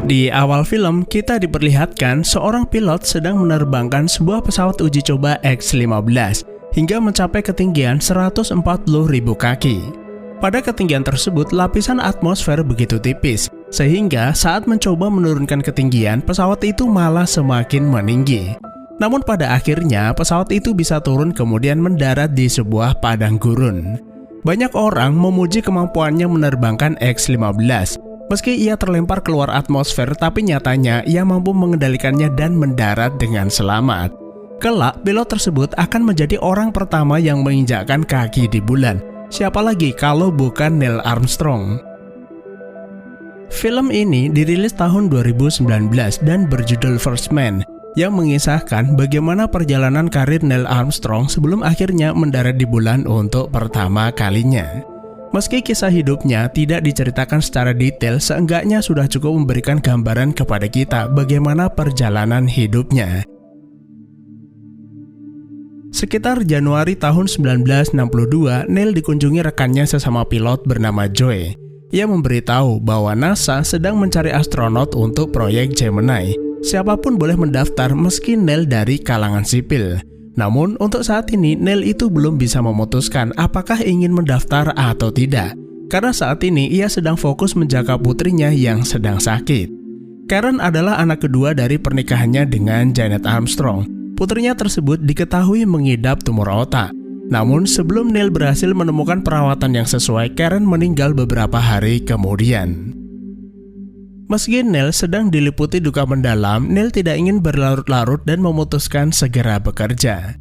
Di awal film, kita diperlihatkan seorang pilot sedang menerbangkan sebuah pesawat uji coba X-15 hingga mencapai ketinggian 140.000 kaki. Pada ketinggian tersebut, lapisan atmosfer begitu tipis, sehingga saat mencoba menurunkan ketinggian, pesawat itu malah semakin meninggi. Namun pada akhirnya, pesawat itu bisa turun kemudian mendarat di sebuah padang gurun. Banyak orang memuji kemampuannya menerbangkan X-15. Meski ia terlempar keluar atmosfer, tapi nyatanya ia mampu mengendalikannya dan mendarat dengan selamat. Kelak, pilot tersebut akan menjadi orang pertama yang menginjakkan kaki di bulan. Siapa lagi kalau bukan Neil Armstrong? Film ini dirilis tahun 2019 dan berjudul First Man, yang mengisahkan bagaimana perjalanan karir Neil Armstrong sebelum akhirnya mendarat di bulan untuk pertama kalinya. Meski kisah hidupnya tidak diceritakan secara detail, seenggaknya sudah cukup memberikan gambaran kepada kita bagaimana perjalanan hidupnya. Sekitar Januari tahun 1962, Neil dikunjungi rekannya sesama pilot bernama Joe. Ia memberitahu bahwa NASA sedang mencari astronot untuk proyek Gemini. Siapapun boleh mendaftar meski Neil dari kalangan sipil. Namun, untuk saat ini, Neil itu belum bisa memutuskan apakah ingin mendaftar atau tidak. Karena saat ini, ia sedang fokus menjaga putrinya yang sedang sakit. Karen adalah anak kedua dari pernikahannya dengan Janet Armstrong. Putrinya tersebut diketahui mengidap tumor otak. Namun, sebelum Neil berhasil menemukan perawatan yang sesuai, Karen meninggal beberapa hari kemudian. Meski Neil sedang diliputi duka mendalam, Neil tidak ingin berlarut-larut dan memutuskan segera bekerja.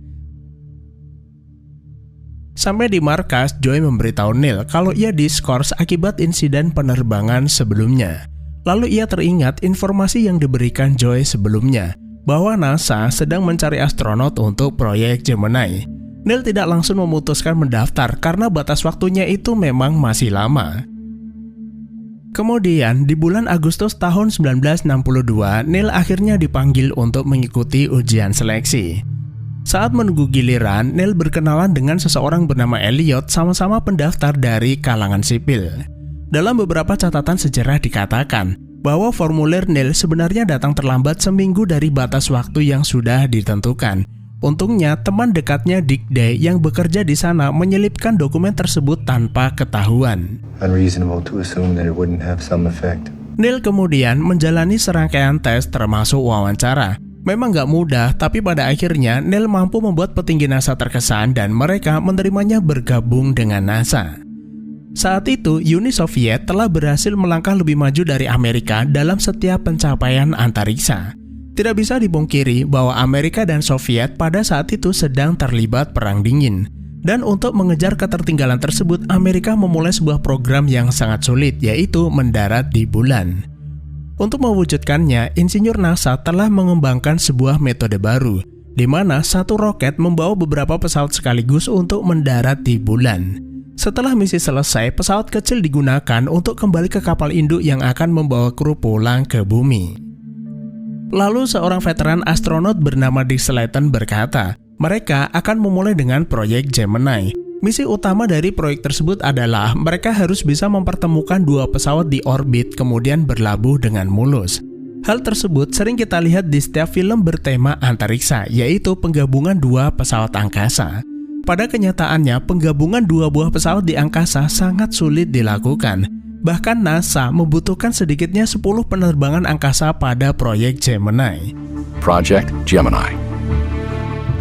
Sampai di markas, Joe memberitahu Neil kalau ia diskors akibat insiden penerbangan sebelumnya. Lalu ia teringat informasi yang diberikan Joe sebelumnya, bahwa NASA sedang mencari astronot untuk proyek Gemini. Neil tidak langsung memutuskan mendaftar karena batas waktunya itu memang masih lama. Kemudian, di bulan Agustus tahun 1962, Neil akhirnya dipanggil untuk mengikuti ujian seleksi. Saat menunggu giliran, Neil berkenalan dengan seseorang bernama Elliot, sama-sama pendaftar dari kalangan sipil. Dalam beberapa catatan sejarah dikatakan bahwa formulir Neil sebenarnya datang terlambat seminggu dari batas waktu yang sudah ditentukan. Untungnya, teman dekatnya Dick Day yang bekerja di sana menyelipkan dokumen tersebut tanpa ketahuan. Neil kemudian menjalani serangkaian tes termasuk wawancara. Memang gak mudah, tapi pada akhirnya Neil mampu membuat petinggi NASA terkesan dan mereka menerimanya bergabung dengan NASA. Saat itu, Uni Soviet telah berhasil melangkah lebih maju dari Amerika dalam setiap pencapaian antariksa. Tidak bisa dipungkiri bahwa Amerika dan Soviet pada saat itu sedang terlibat perang dingin. Dan untuk mengejar ketertinggalan tersebut, Amerika memulai sebuah program yang sangat sulit, yaitu mendarat di bulan. Untuk mewujudkannya, insinyur NASA telah mengembangkan sebuah metode baru, di mana satu roket membawa beberapa pesawat sekaligus untuk mendarat di bulan. Setelah misi selesai, pesawat kecil digunakan untuk kembali ke kapal induk yang akan membawa kru pulang ke bumi. Lalu seorang veteran astronot bernama Dick Slayton berkata, mereka akan memulai dengan proyek Gemini. Misi utama dari proyek tersebut adalah mereka harus bisa mempertemukan dua pesawat di orbit kemudian berlabuh dengan mulus. Hal tersebut sering kita lihat di setiap film bertema antariksa, yaitu penggabungan dua pesawat angkasa. Pada kenyataannya, penggabungan dua buah pesawat di angkasa sangat sulit dilakukan. Bahkan NASA membutuhkan sedikitnya 10 penerbangan angkasa pada proyek Gemini. Project Gemini.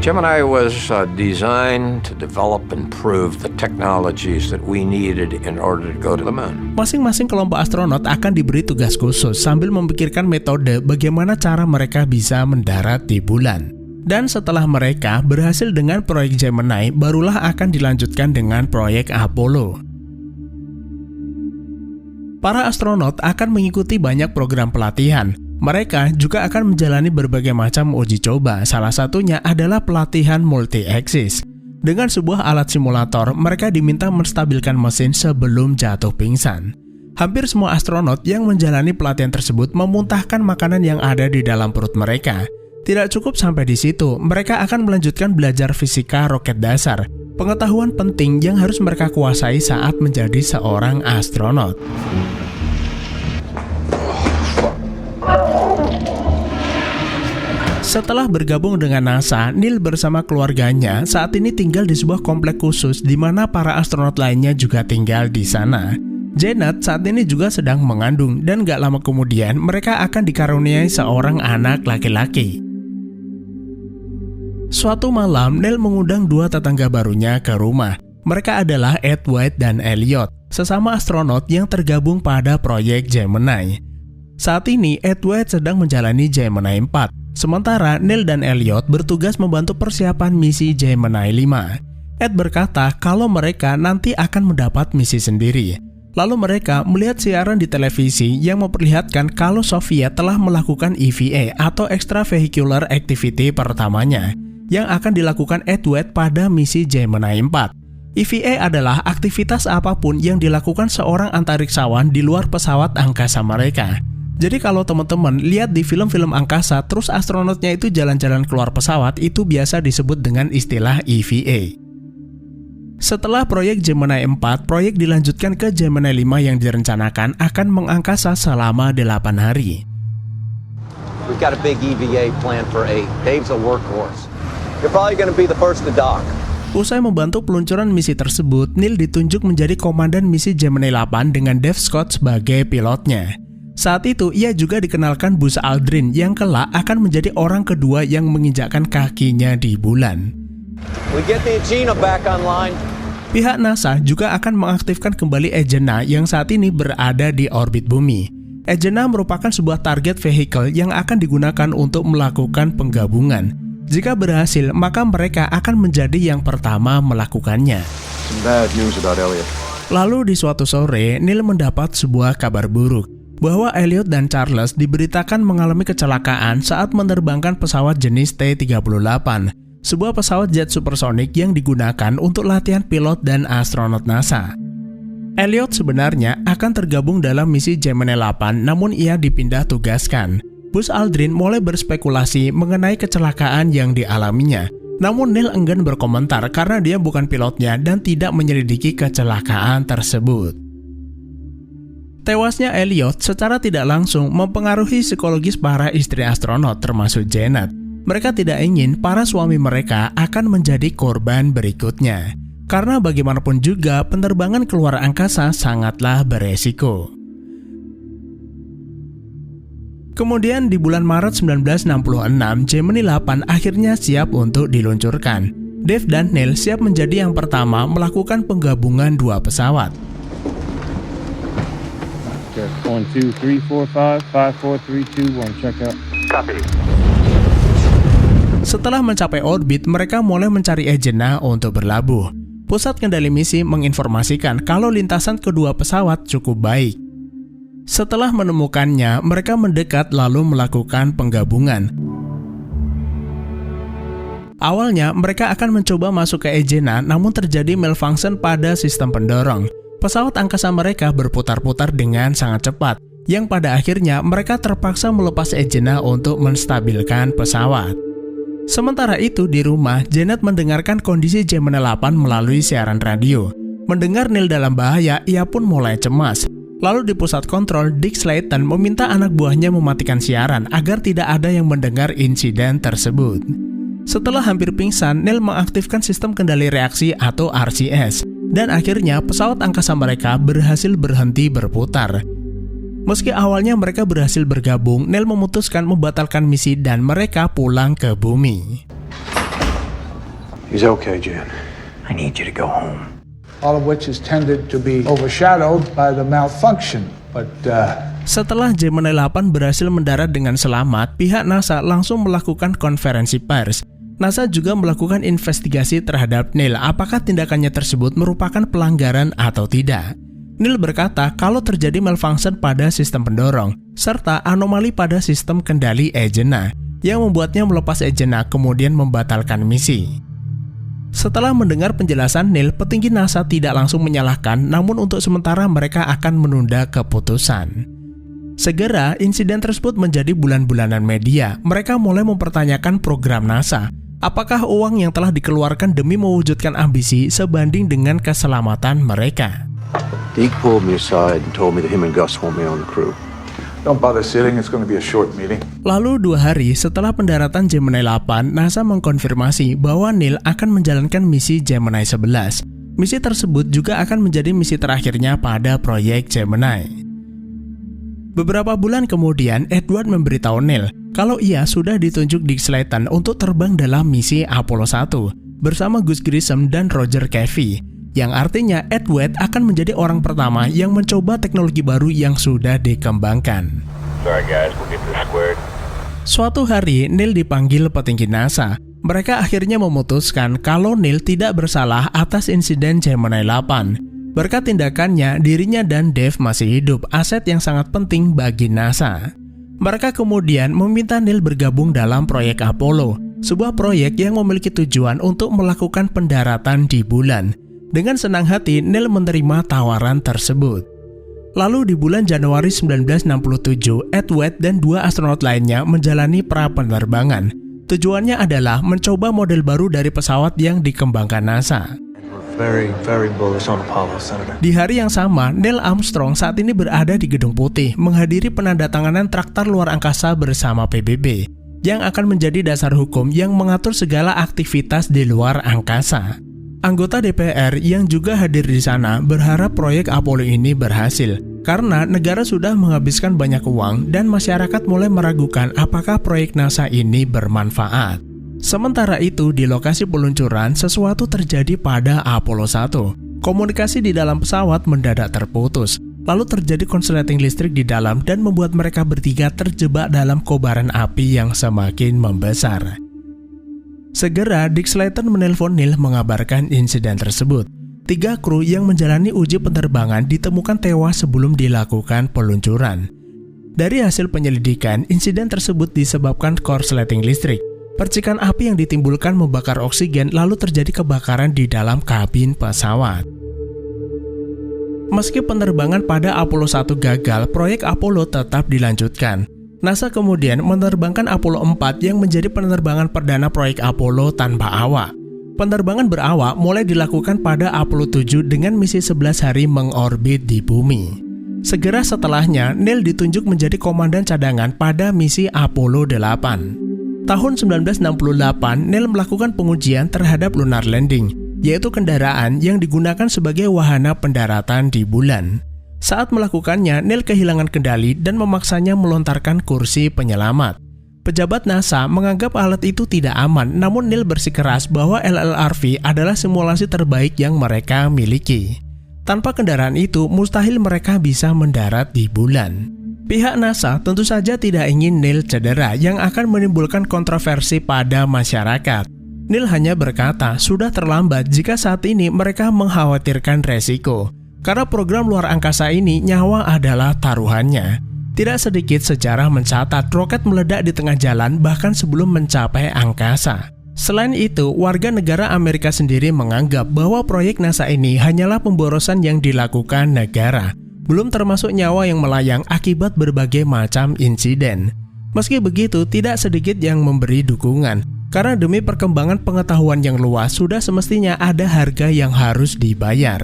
Gemini was designed to develop and prove the technologies that we needed in order to go to the moon. Masing-masing kelompok astronot akan diberi tugas khusus sambil memikirkan metode bagaimana cara mereka bisa mendarat di bulan. Dan setelah mereka berhasil dengan proyek Gemini, barulah akan dilanjutkan dengan proyek Apollo. Para astronot akan mengikuti banyak program pelatihan. Mereka juga akan menjalani berbagai macam uji coba, salah satunya adalah pelatihan multi-axis. Dengan sebuah alat simulator, mereka diminta menstabilkan mesin sebelum jatuh pingsan. Hampir semua astronot yang menjalani pelatihan tersebut memuntahkan makanan yang ada di dalam perut mereka. Tidak cukup sampai di situ, mereka akan melanjutkan belajar fisika roket dasar. pengetahuan penting yang harus mereka kuasai saat menjadi seorang astronot. Setelah bergabung dengan NASA, Neil bersama keluarganya saat ini tinggal di sebuah komplek khusus di mana para astronot lainnya juga tinggal di sana. Janet saat ini juga sedang mengandung dan gak lama kemudian mereka akan dikaruniai seorang anak laki-laki. Suatu malam, Neil mengundang dua tetangga barunya ke rumah. Mereka adalah Ed White dan Elliot, sesama astronot yang tergabung pada proyek Gemini. Saat ini, Ed White sedang menjalani Gemini 4, sementara Neil dan Elliot bertugas membantu persiapan misi Gemini 5. Ed berkata kalau mereka nanti akan mendapat misi sendiri. Lalu mereka melihat siaran di televisi yang memperlihatkan kalau Soviet telah melakukan EVA atau Extravehicular Activity pertamanya, yang akan dilakukan Ed White pada misi Gemini 4. EVA adalah aktivitas apapun yang dilakukan seorang antariksawan di luar pesawat angkasa mereka. Jadi kalau teman-teman lihat di film-film angkasa terus astronotnya itu jalan-jalan keluar pesawat, itu biasa disebut dengan istilah EVA. Setelah proyek Gemini 4, proyek dilanjutkan ke Gemini 5 yang direncanakan akan mengangkasa selama 8 hari. We've got a big EVA plan for 8. Dave's a workhorse. You're probably going to be the first to dock. Usai membantu peluncuran misi tersebut, Neil ditunjuk menjadi komandan misi Gemini 8 dengan Dave Scott sebagai pilotnya. Saat itu, ia juga dikenalkan Buzz Aldrin yang kelak akan menjadi orang kedua yang menginjakkan kakinya di bulan. We get the Agena back online. Pihak NASA juga akan mengaktifkan kembali Agena yang saat ini berada di orbit bumi. Agena merupakan sebuah target vehicle yang akan digunakan untuk melakukan penggabungan. Jika berhasil, maka mereka akan menjadi yang pertama melakukannya. Some bad news about Elliot. Lalu di suatu sore, Neil mendapat sebuah kabar buruk bahwa Elliot dan Charles diberitakan mengalami kecelakaan saat menerbangkan pesawat jenis T-38, sebuah pesawat jet supersonik yang digunakan untuk latihan pilot dan astronot NASA. Elliot sebenarnya akan tergabung dalam misi Gemini 8, namun ia dipindah tugaskan. Buzz Aldrin mulai berspekulasi mengenai kecelakaan yang dialaminya, namun Neil enggan berkomentar karena dia bukan pilotnya dan tidak menyelidiki kecelakaan tersebut. Tewasnya Elliot secara tidak langsung mempengaruhi psikologis para istri astronot termasuk Janet. Mereka tidak ingin para suami mereka akan menjadi korban berikutnya. Karena bagaimanapun juga penerbangan keluar angkasa sangatlah beresiko. Kemudian di bulan Maret 1966, Gemini 8 akhirnya siap untuk diluncurkan. Dave dan Neil siap menjadi yang pertama melakukan penggabungan dua pesawat. 1, 2, 3, 4, 5, 4, 3, 2, 1, check out. Copy. Setelah mencapai orbit, mereka mulai mencari Agena untuk berlabuh. Pusat kendali misi menginformasikan kalau lintasan kedua pesawat cukup baik. Setelah menemukannya, mereka mendekat lalu melakukan penggabungan. Awalnya, mereka akan mencoba masuk ke Agena, namun terjadi malfunction pada sistem pendorong. Pesawat angkasa mereka berputar-putar dengan sangat cepat, yang pada akhirnya mereka terpaksa melepas Agena untuk menstabilkan pesawat. Sementara itu di rumah, Janet mendengarkan kondisi Gemini 8 melalui siaran radio. Mendengar Neil dalam bahaya, ia pun mulai cemas. Lalu di pusat kontrol, Dick Slayton meminta anak buahnya mematikan siaran agar tidak ada yang mendengar insiden tersebut. Setelah hampir pingsan, Neil mengaktifkan sistem kendali reaksi atau RCS. Dan akhirnya pesawat angkasa mereka berhasil berhenti berputar. Meski awalnya mereka berhasil bergabung, Neil memutuskan membatalkan misi dan mereka pulang ke bumi. He's okay, Jan. I need you to go home. All of which is tended to be overshadowed by the malfunction. But Setelah Gemini 8 berhasil mendarat dengan selamat, pihak NASA langsung melakukan konferensi pers. NASA juga melakukan investigasi terhadap Neil apakah tindakannya tersebut merupakan pelanggaran atau tidak. Neil berkata kalau terjadi malfunction pada sistem pendorong, serta anomali pada sistem kendali Agena, yang membuatnya melepas Agena kemudian membatalkan misi. Setelah mendengar penjelasan Neil, petinggi NASA tidak langsung menyalahkan, namun untuk sementara mereka akan menunda keputusan. Segera, insiden tersebut menjadi bulan-bulanan media. Mereka mulai mempertanyakan program NASA. Apakah uang yang telah dikeluarkan demi mewujudkan ambisi sebanding dengan keselamatan mereka? Deke pulled me aside and told me that him and Gus want me on the crew. Don't bother sitting, it's going to be a short meeting. Lalu 2 hari setelah pendaratan Gemini 8, NASA mengkonfirmasi bahwa Neil akan menjalankan misi Gemini 11. Misi tersebut juga akan menjadi misi terakhirnya pada proyek Gemini. Beberapa bulan kemudian, Edward memberitahu Neil kalau ia sudah ditunjuk Dick Slayton untuk terbang dalam misi Apollo 1 bersama Gus Grissom dan Roger Cavey, yang artinya Edward akan menjadi orang pertama yang mencoba teknologi baru yang sudah dikembangkan. Sorry guys, we'll get this squared. Suatu hari, Neil dipanggil petinggi NASA. Mereka akhirnya memutuskan kalau Neil tidak bersalah atas insiden Gemini 8. Berkat tindakannya, dirinya dan Dave masih hidup, aset yang sangat penting bagi NASA. Mereka kemudian meminta Neil bergabung dalam proyek Apollo, sebuah proyek yang memiliki tujuan untuk melakukan pendaratan di bulan. Dengan senang hati, Neil menerima tawaran tersebut. Lalu di bulan Januari 1967, Edward dan 2 astronot lainnya menjalani pra-penerbangan. Tujuannya adalah mencoba model baru dari pesawat yang dikembangkan NASA. Very, very bullish on Apollo, Senator. Di hari yang sama, Neil Armstrong saat ini berada di Gedung Putih menghadiri penandatanganan Traktat Luar Angkasa bersama PBB, yang akan menjadi dasar hukum yang mengatur segala aktivitas di luar angkasa. Anggota DPR yang juga hadir di sana berharap proyek Apollo ini berhasil, karena negara sudah menghabiskan banyak uang dan masyarakat mulai meragukan apakah proyek NASA ini bermanfaat. Sementara itu, di lokasi peluncuran, sesuatu terjadi pada Apollo 1. Komunikasi di dalam pesawat mendadak terputus. Lalu terjadi konsleting listrik di dalam dan membuat mereka bertiga terjebak dalam kobaran api yang semakin membesar. Segera, Dick Slayton menelpon Neil mengabarkan insiden tersebut. 3 kru yang menjalani uji penerbangan ditemukan tewas sebelum dilakukan peluncuran. Dari hasil penyelidikan, insiden tersebut disebabkan korsleting listrik. Percikan api yang ditimbulkan membakar oksigen lalu terjadi kebakaran di dalam kabin pesawat. Meski penerbangan pada Apollo 1 gagal, proyek Apollo tetap dilanjutkan. NASA kemudian menerbangkan Apollo 4 yang menjadi penerbangan perdana proyek Apollo tanpa awak. Penerbangan berawak mulai dilakukan pada Apollo 7 dengan misi 11 hari mengorbit di bumi. Segera setelahnya, Neil ditunjuk menjadi komandan cadangan pada misi Apollo 8. Tahun 1968, Neil melakukan pengujian terhadap lunar landing, yaitu kendaraan yang digunakan sebagai wahana pendaratan di bulan. Saat melakukannya, Neil kehilangan kendali dan memaksanya melontarkan kursi penyelamat. Pejabat NASA menganggap alat itu tidak aman, namun Neil bersikeras bahwa LLRV adalah simulasi terbaik yang mereka miliki. Tanpa kendaraan itu, mustahil mereka bisa mendarat di bulan. Pihak NASA tentu saja tidak ingin Neil cedera yang akan menimbulkan kontroversi pada masyarakat. Neil hanya berkata sudah terlambat jika saat ini mereka mengkhawatirkan resiko. Karena program luar angkasa ini nyawa adalah taruhannya. Tidak sedikit sejarah mencatat roket meledak di tengah jalan bahkan sebelum mencapai angkasa. Selain itu, warga negara Amerika sendiri menganggap bahwa proyek NASA ini hanyalah pemborosan yang dilakukan negara. Belum termasuk nyawa yang melayang akibat berbagai macam insiden. Meski begitu, tidak sedikit yang memberi dukungan, karena demi perkembangan pengetahuan yang luas sudah semestinya ada harga yang harus dibayar.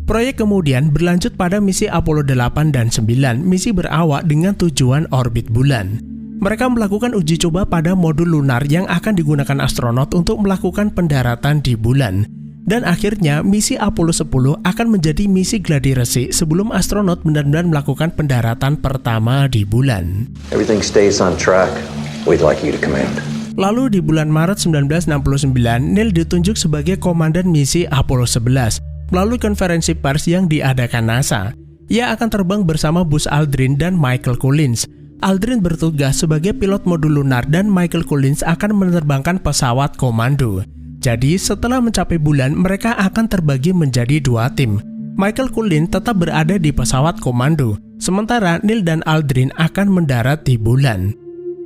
Proyek kemudian berlanjut pada misi Apollo 8 dan 9, misi berawak dengan tujuan orbit bulan. Mereka melakukan uji coba pada modul lunar yang akan digunakan astronot untuk melakukan pendaratan di bulan. Dan akhirnya misi Apollo 10 akan menjadi misi gladi resik sebelum astronot benar-benar melakukan pendaratan pertama di bulan. Everything stays on track. We'd like you to command. Lalu di bulan Maret 1969, Neil ditunjuk sebagai komandan misi Apollo 11 melalui konferensi pers yang diadakan NASA. Ia akan terbang bersama Buzz Aldrin dan Michael Collins. Aldrin bertugas sebagai pilot modul lunar dan Michael Collins akan menerbangkan pesawat komando. Jadi setelah mencapai bulan, mereka akan terbagi menjadi 2 tim. Michael Collins tetap berada di pesawat komando, sementara Neil dan Aldrin akan mendarat di bulan.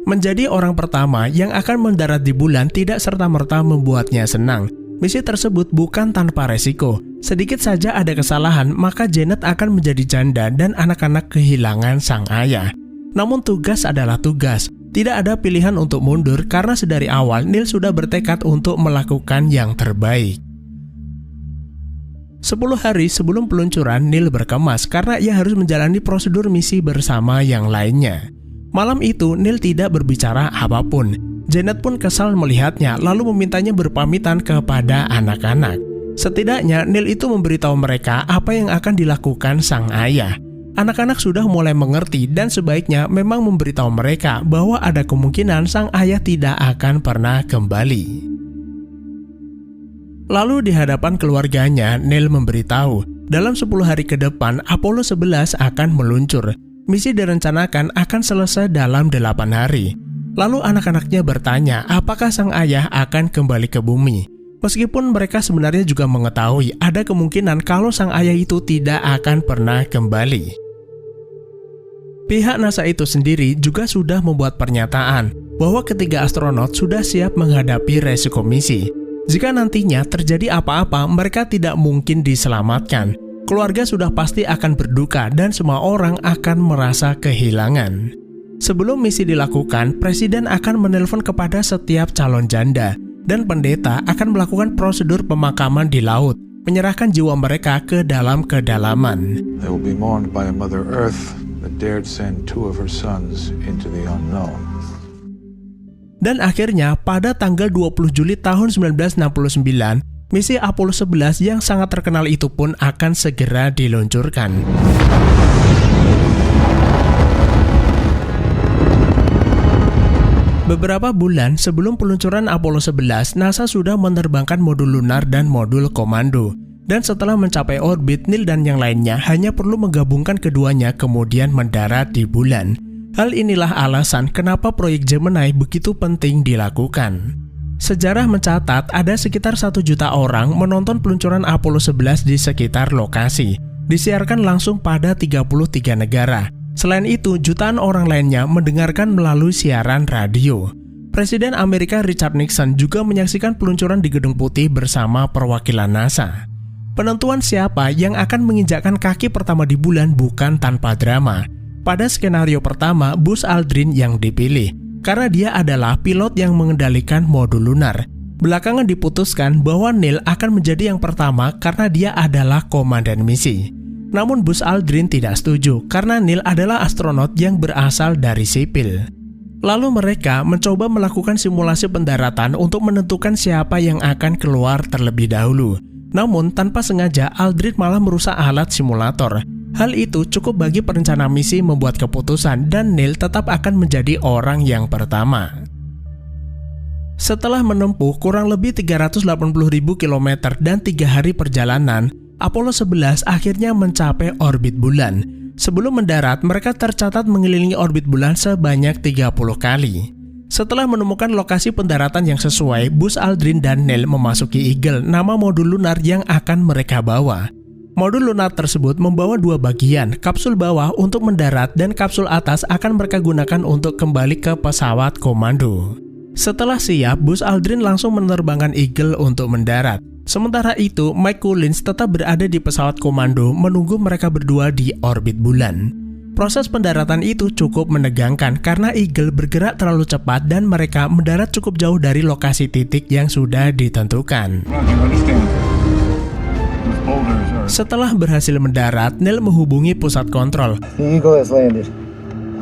Menjadi orang pertama yang akan mendarat di bulan tidak serta-merta membuatnya senang. Misi tersebut bukan tanpa resiko. Sedikit saja ada kesalahan, maka Janet akan menjadi janda dan anak-anak kehilangan sang ayah. Namun tugas adalah tugas. Tidak ada pilihan untuk mundur karena sedari awal Neil sudah bertekad untuk melakukan yang terbaik. 10 hari sebelum peluncuran, Neil berkemas karena ia harus menjalani prosedur misi bersama yang lainnya. Malam itu, Neil tidak berbicara apapun. Janet pun kesal melihatnya lalu memintanya berpamitan kepada anak-anak. Setidaknya, Neil itu memberitahu mereka apa yang akan dilakukan sang ayah. Anak-anak sudah mulai mengerti dan sebaiknya memang memberitahu mereka bahwa ada kemungkinan sang ayah tidak akan pernah kembali. Lalu di hadapan keluarganya, Neil memberitahu, dalam 10 hari ke depan Apollo 11 akan meluncur. Misi direncanakan akan selesai dalam 8 hari. Lalu anak-anaknya bertanya apakah sang ayah akan kembali ke bumi. Meskipun mereka sebenarnya juga mengetahui ada kemungkinan kalau sang ayah itu tidak akan pernah kembali. Pihak NASA itu sendiri juga sudah membuat pernyataan bahwa ketiga astronot sudah siap menghadapi resiko misi. Jika nantinya terjadi apa-apa, mereka tidak mungkin diselamatkan. Keluarga sudah pasti akan berduka dan semua orang akan merasa kehilangan. Sebelum misi dilakukan, Presiden akan menelpon kepada setiap calon janda dan pendeta akan melakukan prosedur pemakaman di laut, menyerahkan jiwa mereka ke dalam kedalaman. They will be mourned by a Mother Earth that dared send 2 of her sons into the unknown. Dan akhirnya pada tanggal 20 Juli tahun 1969, misi Apollo 11 yang sangat terkenal itu pun akan segera diluncurkan. Beberapa bulan sebelum peluncuran Apollo 11, NASA sudah menerbangkan modul lunar dan modul komando. Dan setelah mencapai orbit, Neil dan yang lainnya hanya perlu menggabungkan keduanya kemudian mendarat di bulan. Hal inilah alasan kenapa proyek Gemini begitu penting dilakukan. Sejarah mencatat ada sekitar 1 juta orang menonton peluncuran Apollo 11 di sekitar lokasi. Disiarkan langsung pada 33 negara. Selain itu, jutaan orang lainnya mendengarkan melalui siaran radio. Presiden Amerika Richard Nixon juga menyaksikan peluncuran di Gedung Putih bersama perwakilan NASA. Penentuan siapa yang akan menginjakkan kaki pertama di bulan bukan tanpa drama. Pada skenario pertama, Buzz Aldrin yang dipilih, karena dia adalah pilot yang mengendalikan modul lunar. Belakangan diputuskan bahwa Neil akan menjadi yang pertama karena dia adalah komandan misi. Namun Buzz Aldrin tidak setuju karena Neil adalah astronot yang berasal dari sipil. Lalu mereka mencoba melakukan simulasi pendaratan untuk menentukan siapa yang akan keluar terlebih dahulu. Namun tanpa sengaja Aldrin malah merusak alat simulator. Hal itu cukup bagi perencana misi membuat keputusan dan Neil tetap akan menjadi orang yang pertama. Setelah menempuh kurang lebih 380.000 km dan 3 hari perjalanan, Apollo 11 akhirnya mencapai orbit bulan. Sebelum mendarat, mereka tercatat mengelilingi orbit bulan sebanyak 30 kali. Setelah menemukan lokasi pendaratan yang sesuai, Buzz Aldrin dan Neil memasuki Eagle, nama modul lunar yang akan mereka bawa. Modul lunar tersebut membawa 2 bagian, kapsul bawah untuk mendarat dan kapsul atas akan mereka gunakan untuk kembali ke pesawat komando. Setelah siap, Buzz Aldrin langsung menerbangkan Eagle untuk mendarat. Sementara itu, Mike Collins tetap berada di pesawat komando menunggu mereka berdua di orbit bulan. Proses pendaratan itu cukup menegangkan karena Eagle bergerak terlalu cepat dan mereka mendarat cukup jauh dari lokasi titik yang sudah ditentukan. Setelah berhasil mendarat, Neil menghubungi pusat kontrol. The Eagle has landed.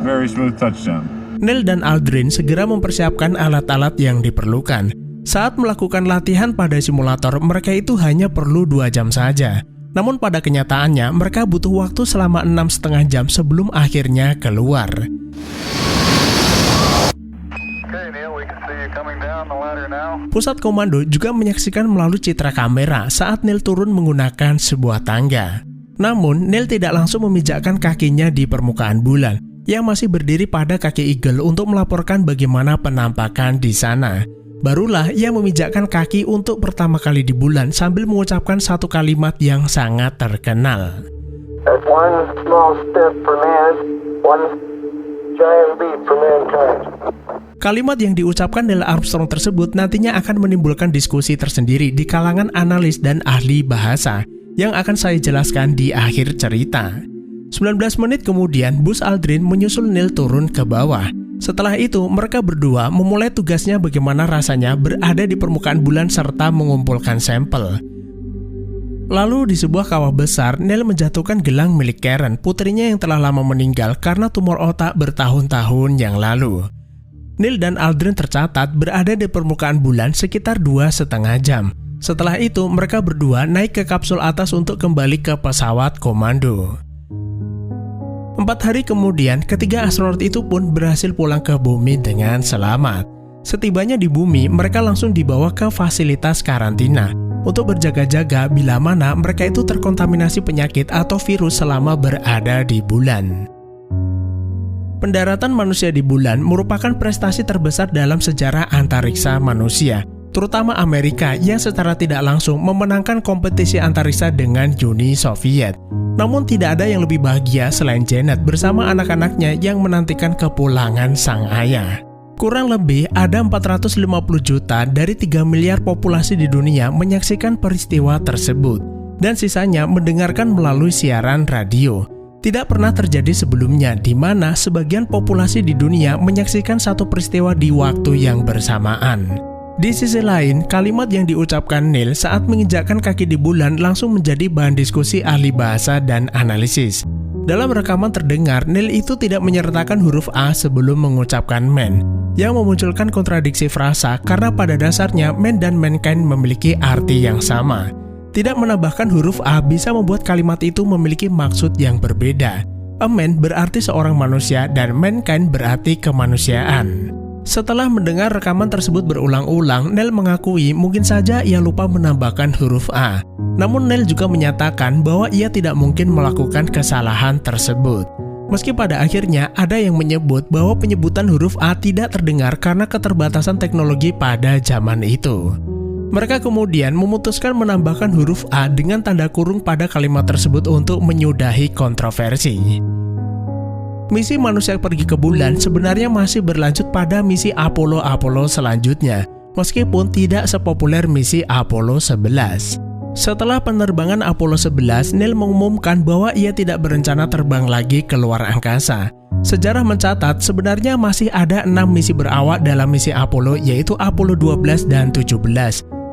Very smooth touchdown. Neil dan Aldrin segera mempersiapkan alat-alat yang diperlukan. Saat melakukan latihan pada simulator, mereka itu hanya perlu 2 jam saja. Namun pada kenyataannya, mereka butuh waktu selama 6,5 jam sebelum akhirnya keluar. Pusat komando juga menyaksikan melalui citra kamera saat Neil turun menggunakan sebuah tangga. Namun, Neil tidak langsung memijakkan kakinya di permukaan bulan, yang masih berdiri pada kaki Eagle untuk melaporkan bagaimana penampakan di sana. Barulah ia memijakkan kaki untuk pertama kali di bulan sambil mengucapkan satu kalimat yang sangat terkenal. That's one small step for man, one giant leap for mankind. Kalimat yang diucapkan Neil Armstrong tersebut nantinya akan menimbulkan diskusi tersendiri di kalangan analis dan ahli bahasa yang akan saya jelaskan di akhir cerita. 19 menit kemudian, Buzz Aldrin menyusul Neil turun ke bawah. Setelah itu, mereka berdua memulai tugasnya bagaimana rasanya berada di permukaan bulan serta mengumpulkan sampel. Lalu di sebuah kawah besar, Neil menjatuhkan gelang milik Karen, putrinya yang telah lama meninggal karena tumor otak bertahun-tahun yang lalu. Neil dan Aldrin tercatat berada di permukaan bulan sekitar 2,5 jam. Setelah itu, mereka berdua naik ke kapsul atas untuk kembali ke pesawat komando. 4 hari kemudian, ketiga astronot itu pun berhasil pulang ke bumi dengan selamat. Setibanya di bumi, mereka langsung dibawa ke fasilitas karantina untuk berjaga-jaga bila mana mereka itu terkontaminasi penyakit atau virus selama berada di bulan. Pendaratan manusia di bulan merupakan prestasi terbesar dalam sejarah antariksa manusia, terutama Amerika yang secara tidak langsung memenangkan kompetisi antariksa dengan Uni Soviet. Namun tidak ada yang lebih bahagia selain Janet bersama anak-anaknya yang menantikan kepulangan sang ayah. Kurang lebih ada 450 juta dari 3 miliar populasi di dunia menyaksikan peristiwa tersebut, dan sisanya mendengarkan melalui siaran radio. Tidak pernah terjadi sebelumnya di mana sebagian populasi di dunia menyaksikan satu peristiwa di waktu yang bersamaan. Di sisi lain, kalimat yang diucapkan Neil saat menginjakkan kaki di bulan langsung menjadi bahan diskusi ahli bahasa dan analisis. Dalam rekaman terdengar, Neil itu tidak menyertakan huruf A sebelum mengucapkan man, yang memunculkan kontradiksi frasa karena pada dasarnya man dan mankind memiliki arti yang sama. Tidak menambahkan huruf A bisa membuat kalimat itu memiliki maksud yang berbeda. A man berarti seorang manusia dan mankind berarti kemanusiaan. Setelah mendengar rekaman tersebut berulang-ulang, Neil mengakui mungkin saja ia lupa menambahkan huruf A. Namun Neil juga menyatakan bahwa ia tidak mungkin melakukan kesalahan tersebut. Meski pada akhirnya ada yang menyebut bahwa penyebutan huruf A tidak terdengar karena keterbatasan teknologi pada zaman itu. Mereka kemudian memutuskan menambahkan huruf A dengan tanda kurung pada kalimat tersebut untuk menyudahi kontroversi. Misi manusia pergi ke bulan sebenarnya masih berlanjut pada misi Apollo selanjutnya, meskipun tidak sepopuler misi Apollo 11. Setelah penerbangan Apollo 11, Neil mengumumkan bahwa ia tidak berencana terbang lagi ke luar angkasa. Sejarah mencatat sebenarnya masih ada 6 misi berawak dalam misi Apollo, yaitu Apollo 12 dan 17,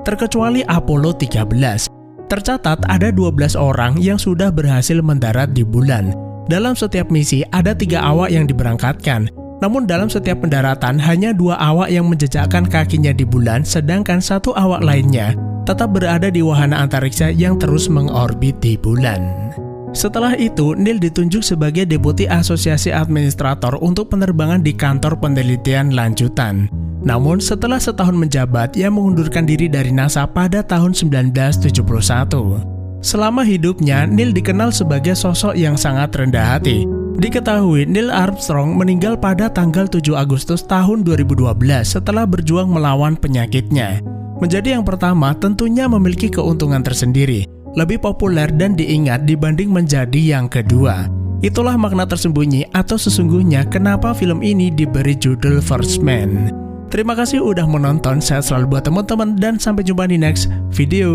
terkecuali Apollo 13. Tercatat ada 12 orang yang sudah berhasil mendarat di bulan. Dalam setiap misi ada 3 awak yang diberangkatkan, namun dalam setiap pendaratan hanya 2 awak yang menjejakkan kakinya di bulan, sedangkan 1 awak lainnya tetap berada di wahana antariksa yang terus mengorbit di bulan. Setelah itu, Neil ditunjuk sebagai Deputi Asosiasi Administrator untuk penerbangan di kantor penelitian lanjutan. Namun setelah setahun menjabat, ia mengundurkan diri dari NASA pada tahun 1971. Selama hidupnya, Neil dikenal sebagai sosok yang sangat rendah hati. Diketahui Neil Armstrong meninggal pada tanggal 7 Agustus tahun 2012 setelah berjuang melawan penyakitnya. Menjadi yang pertama tentunya memiliki keuntungan tersendiri, lebih populer dan diingat dibanding menjadi yang kedua. Itulah makna tersembunyi atau sesungguhnya kenapa film ini diberi judul First Man. Terima kasih udah menonton, sehat selalu buat teman-teman dan sampai jumpa di next video.